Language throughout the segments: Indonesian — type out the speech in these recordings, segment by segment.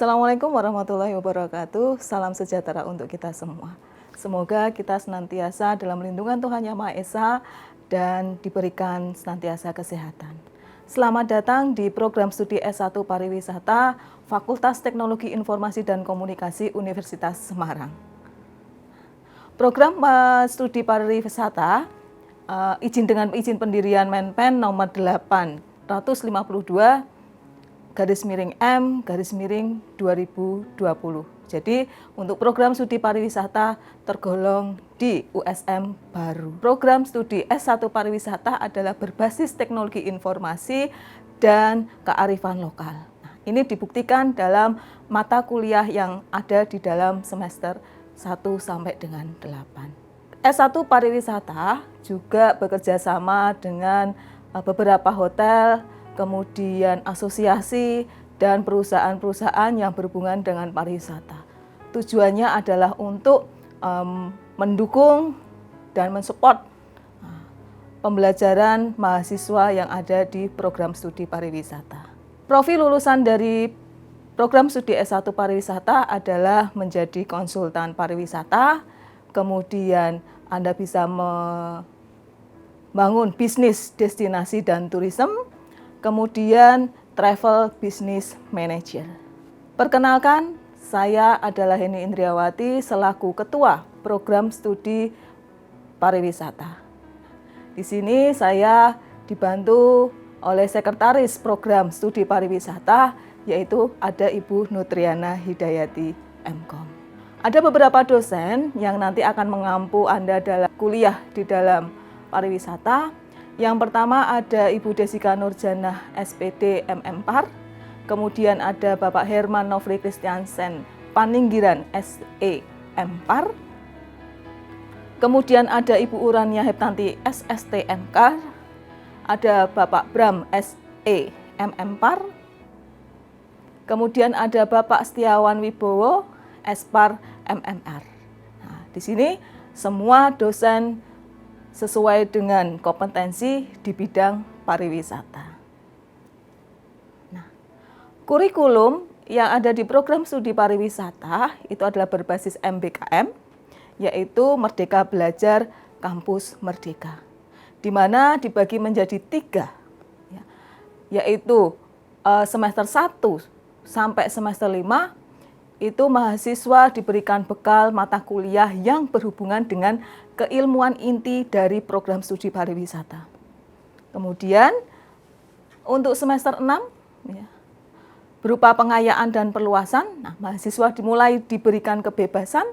Assalamualaikum warahmatullahi wabarakatuh. Salam sejahtera untuk kita semua. Semoga kita senantiasa dalam lindungan Tuhan Yang Maha Esa dan diberikan senantiasa kesehatan. Selamat datang di program studi S1 Pariwisata Fakultas Teknologi Informasi dan Komunikasi Universitas Semarang. Program studi pariwisata dengan izin pendirian Menpen nomor 852 /M/2020. Jadi untuk program studi pariwisata tergolong di USM baru. Program studi S1 pariwisata adalah berbasis teknologi informasi dan kearifan lokal. Nah, ini dibuktikan dalam mata kuliah yang ada di dalam semester 1 sampai dengan 8. S1 pariwisata juga bekerja sama dengan beberapa hotel, kemudian asosiasi dan perusahaan-perusahaan yang berhubungan dengan pariwisata. Tujuannya adalah untuk mendukung dan mensupport pembelajaran mahasiswa yang ada di program studi pariwisata. Profil lulusan dari program studi S1 pariwisata adalah menjadi konsultan pariwisata, kemudian Anda bisa membangun bisnis destinasi dan turisme, kemudian Travel Business Manager. Perkenalkan, saya adalah Heni Indriawati selaku Ketua Program Studi Pariwisata. Di sini saya dibantu oleh Sekretaris Program Studi Pariwisata, yaitu ada Ibu Nutriana Hidayati MKom. Ada beberapa dosen yang nanti akan mengampu Anda dalam kuliah di dalam pariwisata. Yang pertama ada Ibu Desika Nurjanah SPD MM.Par, kemudian ada Bapak Herman Nofri Christiansen Paninggiran SE M.Par, kemudian ada Ibu Urania Heptanti SST M.Kar, ada Bapak Bram SE MM.Par, kemudian ada Bapak Setiawan Wibowo S.Par MM.R. Nah, di sini semua dosen sesuai dengan kompetensi di bidang pariwisata. Nah, kurikulum yang ada di program studi pariwisata itu adalah berbasis MBKM, yaitu Merdeka Belajar Kampus Merdeka, di mana dibagi menjadi 3, yaitu semester 1 sampai semester 5, itu mahasiswa diberikan bekal mata kuliah yang berhubungan dengan keilmuan inti dari program studi pariwisata. Kemudian untuk semester 6 berupa pengayaan dan perluasan, mahasiswa dimulai diberikan kebebasan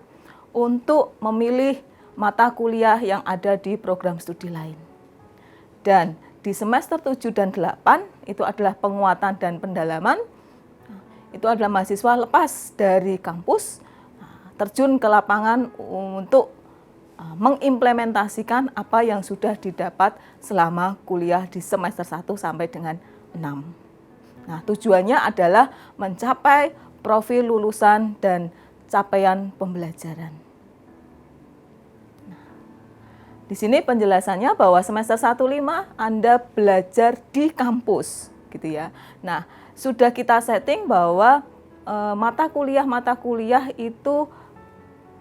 untuk memilih mata kuliah yang ada di program studi lain. Dan di semester 7 dan 8 itu adalah penguatan dan pendalaman. Itu adalah mahasiswa lepas dari kampus, terjun ke lapangan untuk mengimplementasikan apa yang sudah didapat selama kuliah di semester 1 sampai dengan 6. Nah, tujuannya adalah mencapai profil lulusan dan capaian pembelajaran. Nah, di sini penjelasannya bahwa semester 1-5 Anda belajar di kampus, gitu ya. Nah, sudah kita setting bahwa mata kuliah itu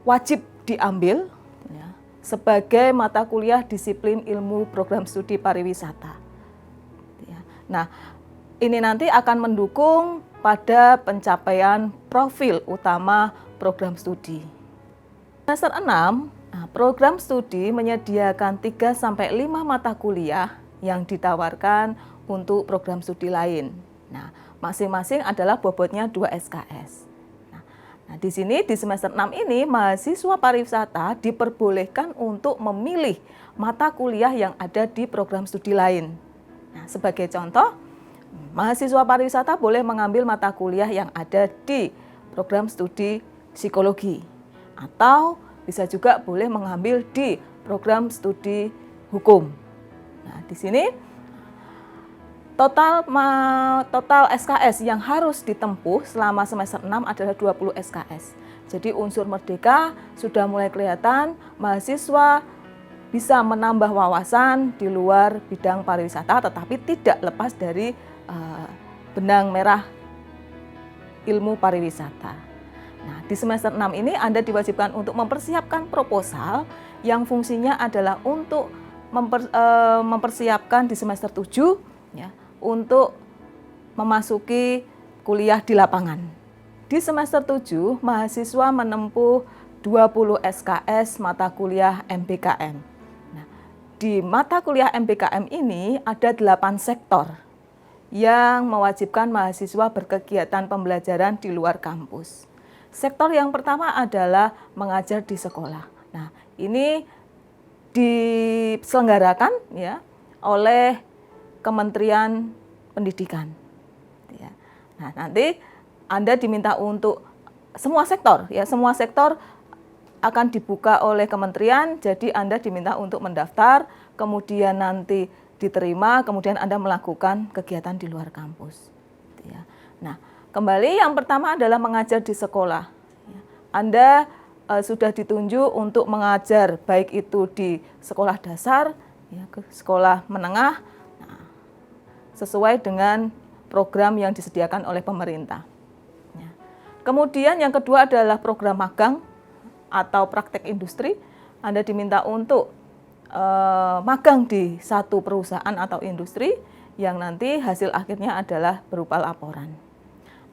wajib diambil sebagai mata kuliah disiplin ilmu program studi pariwisata. Nah, ini nanti akan mendukung pada pencapaian profil utama program studi. Semester 6, program studi menyediakan 3-5 mata kuliah yang ditawarkan untuk program studi lain. Nah, masing-masing adalah bobotnya 2 SKS. Nah, di sini di semester 6 ini mahasiswa pariwisata diperbolehkan untuk memilih mata kuliah yang ada di program studi lain. Nah, sebagai contoh, mahasiswa pariwisata boleh mengambil mata kuliah yang ada di program studi psikologi, atau bisa juga boleh mengambil di program studi hukum. Nah, di sini total SKS yang harus ditempuh selama semester 6 adalah 20 SKS. Jadi unsur merdeka sudah mulai kelihatan, mahasiswa bisa menambah wawasan di luar bidang pariwisata, tetapi tidak lepas dari benang merah ilmu pariwisata. Nah, di semester 6 ini Anda diwajibkan untuk mempersiapkan proposal yang fungsinya adalah untuk mempersiapkan di semester 7 ya, untuk memasuki kuliah di lapangan. Di semester 7, mahasiswa menempuh 20 SKS mata kuliah MBKM. Nah, di mata kuliah MBKM ini ada 8 sektor yang mewajibkan mahasiswa berkegiatan pembelajaran di luar kampus. Sektor yang pertama adalah mengajar di sekolah. Nah, ini diselenggarakan ya oleh Kementerian Pendidikan. Ya. Nah, nanti Anda diminta untuk semua sektor akan dibuka oleh kementerian, jadi Anda diminta untuk mendaftar, kemudian nanti diterima, kemudian Anda melakukan kegiatan di luar kampus. Ya. Nah, kembali yang pertama adalah mengajar di sekolah. Anda sudah ditunjuk untuk mengajar, baik itu di sekolah dasar, ya, ke sekolah menengah, nah, sesuai dengan program yang disediakan oleh pemerintah. Ya. Kemudian yang kedua adalah program magang atau praktek industri. Anda diminta untuk magang di satu perusahaan atau industri yang nanti hasil akhirnya adalah berupa laporan.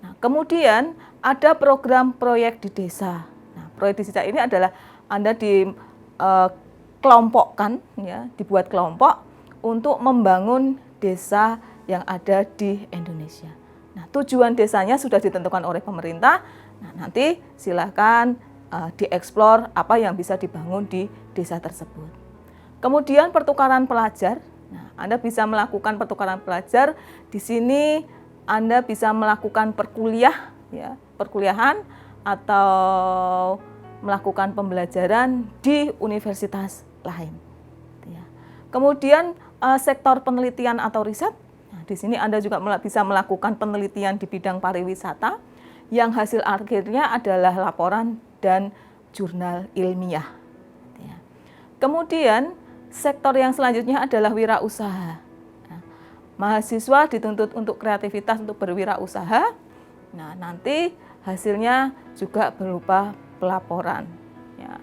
Nah, kemudian ada program proyek di desa. Nah, proyek di desa ini adalah Anda dikelompokkan, ya, dibuat kelompok untuk membangun desa yang ada di Indonesia. Nah, tujuan desanya sudah ditentukan oleh pemerintah. Nah, nanti silakan dieksplor apa yang bisa dibangun di desa tersebut. Kemudian pertukaran pelajar. Nah, Anda bisa melakukan pertukaran pelajar. Di sini Anda bisa melakukan perkuliahan atau melakukan pembelajaran di universitas lain. Ya. Kemudian sektor penelitian atau riset. Nah, di sini Anda juga bisa melakukan penelitian di bidang pariwisata yang hasil akhirnya adalah laporan dan jurnal ilmiah. Ya. Kemudian sektor yang selanjutnya adalah wirausaha. Nah, mahasiswa dituntut untuk kreativitas untuk berwirausaha. Nah, nanti hasilnya juga berupa pelaporan. Ya.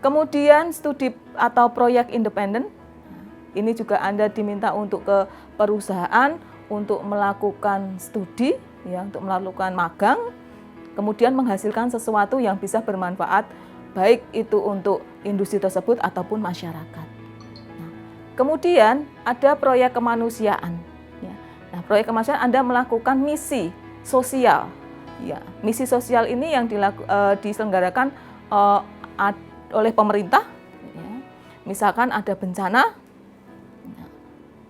Kemudian studi atau proyek independen. Nah, ini juga Anda diminta untuk ke perusahaan untuk melakukan studi, ya, untuk melakukan magang, kemudian menghasilkan sesuatu yang bisa bermanfaat baik itu untuk industri tersebut ataupun masyarakat. Kemudian ada proyek kemanusiaan. Ya. Nah, proyek kemanusiaan Anda melakukan misi sosial. Ya, misi sosial ini yang diselenggarakan oleh pemerintah. Ya. Misalkan ada bencana, ya.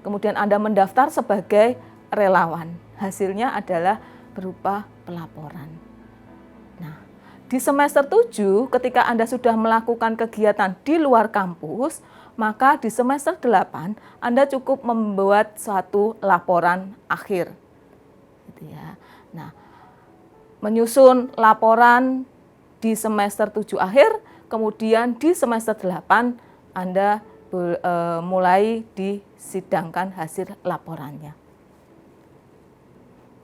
Kemudian Anda mendaftar sebagai relawan. Hasilnya adalah berupa pelaporan. Nah, di semester 7 ketika Anda sudah melakukan kegiatan di luar kampus, maka di semester 8 Anda cukup membuat suatu laporan akhir. Gitu ya. Nah, menyusun laporan di semester 7 akhir, kemudian di semester 8 Anda mulai disidangkan hasil laporannya.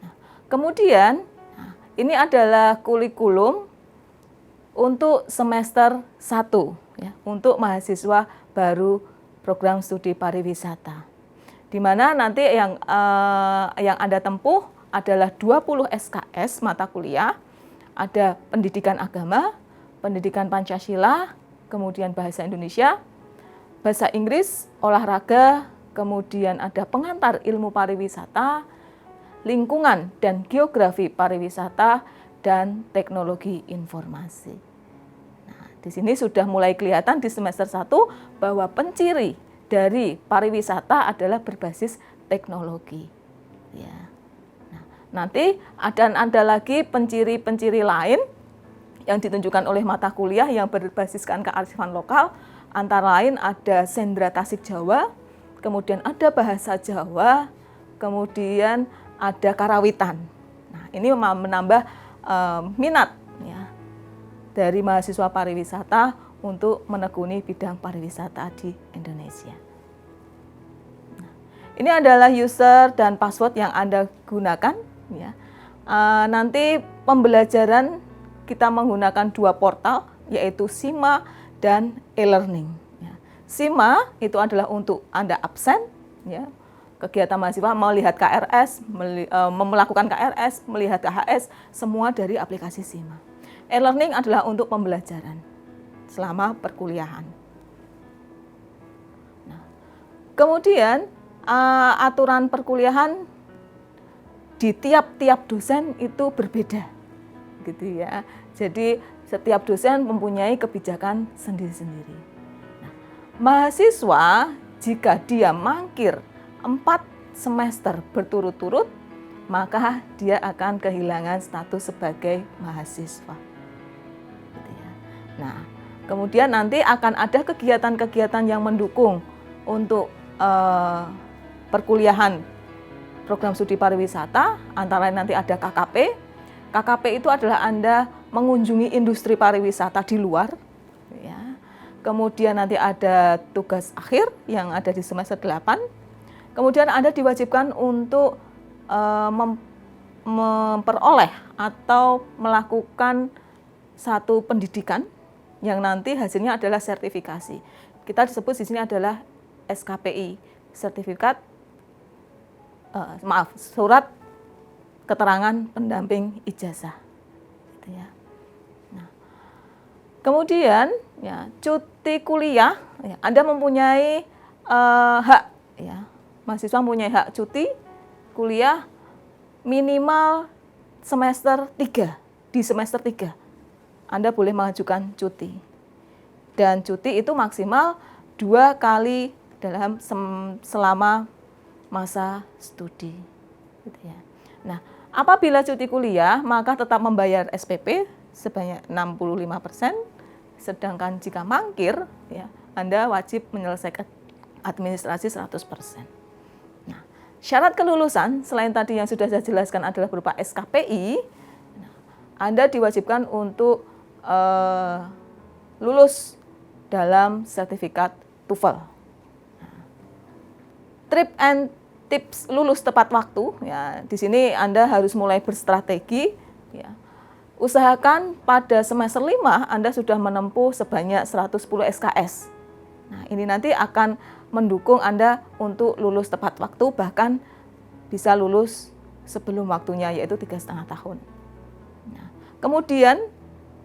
Nah, kemudian ini adalah kurikulum untuk semester 1 ya, untuk mahasiswa baru program studi pariwisata. Di mana nanti yang Anda tempuh adalah 20 SKS mata kuliah, ada pendidikan agama, pendidikan Pancasila, kemudian bahasa Indonesia, bahasa Inggris, olahraga, kemudian ada pengantar ilmu pariwisata, lingkungan dan geografi pariwisata, dan teknologi informasi. Di sini sudah mulai kelihatan di semester 1 bahwa penciri dari pariwisata adalah berbasis teknologi. Ya. Nah, nanti ada lagi penciri-penciri lain yang ditunjukkan oleh mata kuliah yang berbasiskan kearifan lokal. Antara lain ada sendra Tasik Jawa, kemudian ada bahasa Jawa, kemudian ada karawitan. Nah, ini menambah minat dari mahasiswa pariwisata untuk menekuni bidang pariwisata di Indonesia. Nah, ini adalah user dan password yang Anda gunakan. Ya. nanti pembelajaran kita menggunakan 2 portal, yaitu SIMA dan e-learning. SIMA itu adalah untuk Anda absen, ya, kegiatan mahasiswa melihat KRS, melakukan KRS, melihat KHS, semua dari aplikasi SIMA. E-learning adalah untuk pembelajaran selama perkuliahan. Nah, kemudian aturan perkuliahan di tiap-tiap dosen itu berbeda, gitu ya. Jadi setiap dosen mempunyai kebijakan sendiri-sendiri. Mahasiswa jika dia mangkir 4 semester berturut-turut, maka dia akan kehilangan status sebagai mahasiswa. Gitu ya. Nah, kemudian nanti akan ada kegiatan-kegiatan yang mendukung untuk perkuliahan program studi pariwisata, antara lain nanti ada KKP. KKP itu adalah Anda mengunjungi industri pariwisata di luar. Kemudian nanti ada tugas akhir yang ada di semester 8. Kemudian Anda diwajibkan untuk memperoleh atau melakukan satu pendidikan yang nanti hasilnya adalah sertifikasi. Kita disebut di sini adalah SKPI, surat keterangan pendamping ijazah. Gitu ya. Kemudian ya, cuti kuliah, ya, Anda mempunyai hak, ya, mahasiswa mempunyai hak cuti kuliah minimal semester 3. Di semester 3 Anda boleh mengajukan cuti, dan cuti itu maksimal 2 kali selama masa studi, gitu ya. Nah, apabila cuti kuliah maka tetap membayar SPP sebanyak 65%. Sedangkan jika mangkir, ya, Anda wajib menyelesaikan administrasi 100%. Nah, syarat kelulusan selain tadi yang sudah saya jelaskan adalah berupa SKPI, Anda diwajibkan untuk lulus dalam sertifikat TOEFL. Trip and tips lulus tepat waktu, ya, di sini Anda harus mulai berstrategi, ya. Usahakan pada semester 5 Anda sudah menempuh sebanyak 110 SKS. Nah, ini nanti akan mendukung Anda untuk lulus tepat waktu, bahkan bisa lulus sebelum waktunya, yaitu 3,5 tahun. Nah, kemudian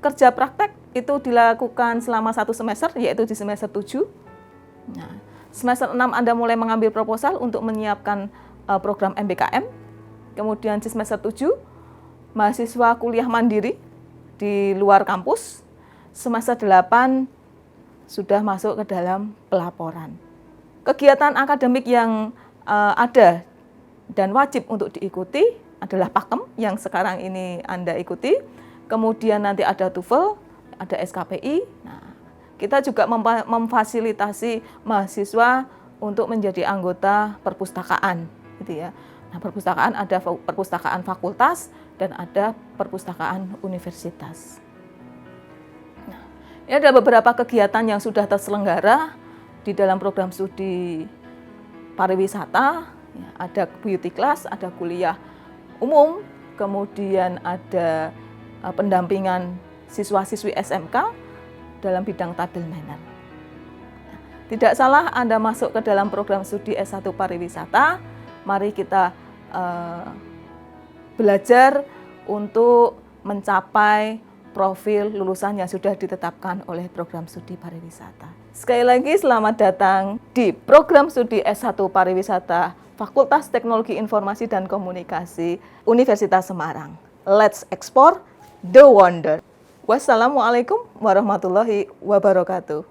kerja praktek itu dilakukan selama 1 semester, yaitu di semester 7. Nah, semester 6 Anda mulai mengambil proposal untuk menyiapkan program MBKM. Kemudian di semester 7 mahasiswa kuliah mandiri di luar kampus. Semester 8 sudah masuk ke dalam pelaporan. Kegiatan akademik yang ada dan wajib untuk diikuti adalah Pakem yang sekarang ini Anda ikuti. Kemudian nanti ada TOEFL, ada SKPI. Nah, kita juga memfasilitasi mahasiswa untuk menjadi anggota perpustakaan, gitu ya. Nah, perpustakaan ada perpustakaan fakultas dan ada perpustakaan universitas. Nah, ini ada beberapa kegiatan yang sudah terselenggara di dalam program studi pariwisata. Ya, ada beauty class, ada kuliah umum, kemudian ada pendampingan siswa-siswi SMK dalam bidang table manner. Nah, tidak salah Anda masuk ke dalam program studi S1 pariwisata. Mari kita belajar untuk mencapai profil lulusan yang sudah ditetapkan oleh program studi pariwisata. Sekali lagi selamat datang di program studi S1 pariwisata Fakultas Teknologi Informasi dan Komunikasi Universitas Semarang. Let's explore the wonder. Wassalamualaikum warahmatullahi wabarakatuh.